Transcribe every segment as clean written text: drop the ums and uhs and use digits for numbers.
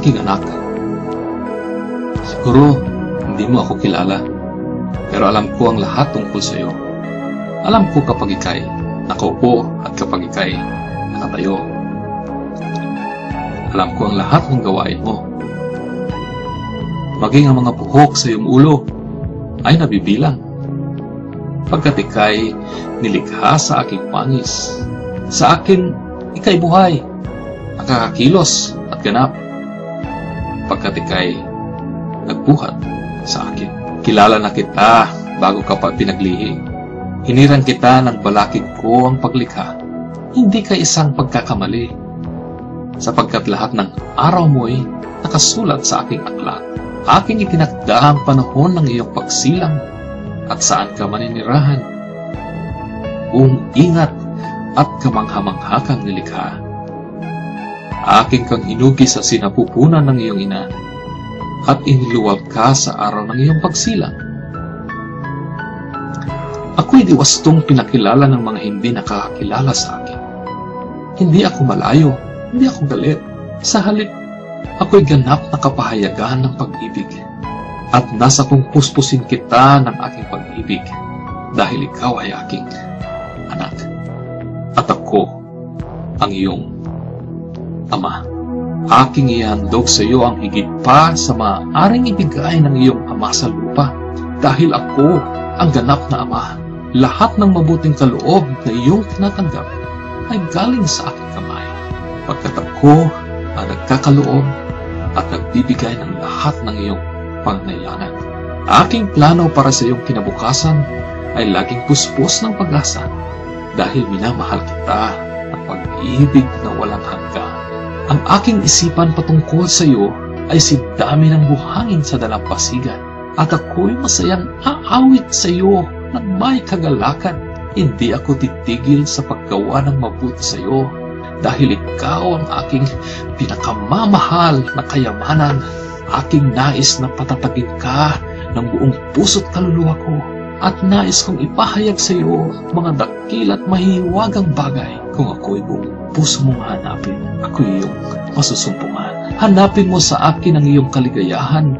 aking anak. Siguro, hindi mo ako kilala, pero alam ko ang lahat tungkol sa iyo. Alam ko kapag ika'y nakaupo at kapag ika'y nakatayo. Alam ko ang lahat ng gawain mo. Maging ang mga buhok sa iyong ulo ay nabibilang. Pagkat ika'y nilikha sa aking pangis, sa akin ika'y buhay, nakakakilos at ganap. Pagkat ika'y nagbuhat sa akin. Kilala na kita bago ka pa pinaglihi. Hiniran kita ng balakid ko ang paglikha. Hindi ka isang pagkakamali, sapagkat lahat ng araw mo'y nakasulat sa aking aklat. Aking itinakda ang panahon ng iyong pagsilang at saan ka maninirahan. Buong ingat at kamangha-mangha kang nilikha. Aking kang hinugi sa sinapupunan ng iyong ina at iniluwag ka sa araw ng iyong pagsilang. Ako'y di wastong pinakilala ng mga hindi nakakakilala sa akin. Hindi ako malayo, hindi ako galit. Sa halip, ako'y ganap na kapahayagan ng pag-ibig. At nasa kong puspusin kita ng aking pag-ibig dahil ikaw ay aking anak. At ako ang iyong ama. Aking ihandog sa iyo ang higit pa sa maaaring ibigay ng iyong ama sa lupa. Dahil ako ang ganap na ama. Lahat ng mabuting kaloob na iyong tinatanggap ay galing sa aking kamay. Pagkat ako ang nagkakaloob at nagbibigay ng lahat ng iyong pangangailangan. Aking plano para sa iyong kinabukasan ay laging puspos ng pag-asa dahil minamahal kita ng pag-ibig na walang hanggan. Ang aking isipan patungkol sa iyo ay si dami ng buhangin sa dalampasigan at ako'y masayang aawit sa iyo ng may kagalakan. Hindi ako titigil sa paggawa ng mabuti sa iyo dahil ikaw ang aking pinakamamahal na kayamanan. Aking nais na patatagin ka ng buong puso't kaluluwa ko at nais kong ipahayag sa iyo mga dakil at mahiwagang bagay. Kung ako'y buong puso mong hanapin, ako'y iyong masusumpungan. Hanapin mo sa akin ang iyong kaligayahan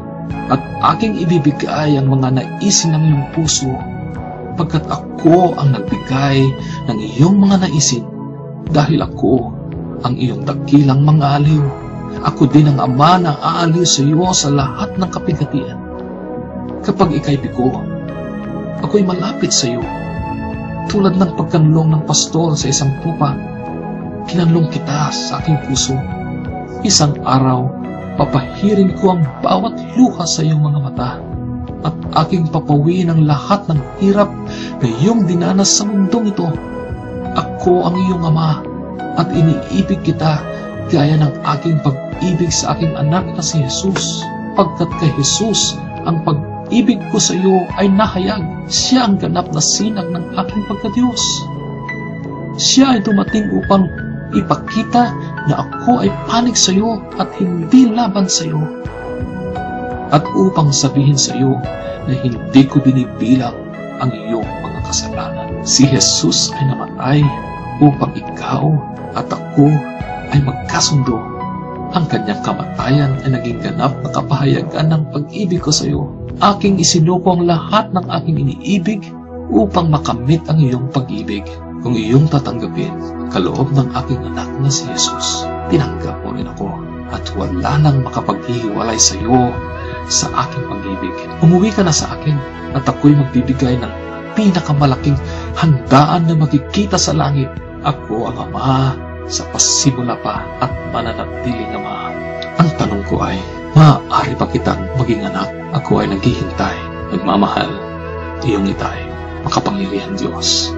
at aking ibibigay ang mga naisin ng iyong puso, pagkat ako ang nagbigay ng iyong mga naisin dahil ako ang iyong dakilang mga aliw. Ako din ang ama na aaliw sa iyo sa lahat ng kapigatian. Kapag ika'y bigo, ako'y malapit sa iyo. Tulad ng pagkanlong ng pastol sa isang tupa, kinanlong kita sa aking puso. Isang araw, papahirin ko ang bawat luha sa iyong mga mata at aking papawiin ang lahat ng hirap na iyong dinanas sa mundong ito. Ako ang iyong ama at iniibig kita gaya ng aking pag-ibig sa aking anak na si Jesus. Pagkat kay Jesus, ang pag-ibig ko sa iyo ay nahayag. Siya ang ganap na sinag ng aking pagkadiyos. Siya ay dumating upang ipakita na ako ay panig sa iyo at hindi laban sa iyo. At upang sabihin sa iyo na hindi ko binibilang ang iyong mga kasalanan. Si Jesus ay namatay upang ikaw at ako ay magkasundo. Ang kanyang kamatayan ay naging ganap na kapahayagan ng pag-ibig ko sa iyo. Aking isinuko ang lahat ng aking iniibig upang makamit ang iyong pag-ibig. Kung iyong tatanggapin kaloob ng aking anak na si Jesus, tinanggap mo rin ako at wala nang makapaghihiwalay sa iyo sa aking pag-ibig. Umuwi ka na sa akin at ako'y magbibigay ng pinakamalaking handaan na makikita sa langit. Ako ang ama sa pasimula pa at mananatiling ama. Ang tanong ko ay, maaari ba kitang maging anak? Ako ay naghihintay, nagmamahal, iyong itay, makapangyarihan Diyos.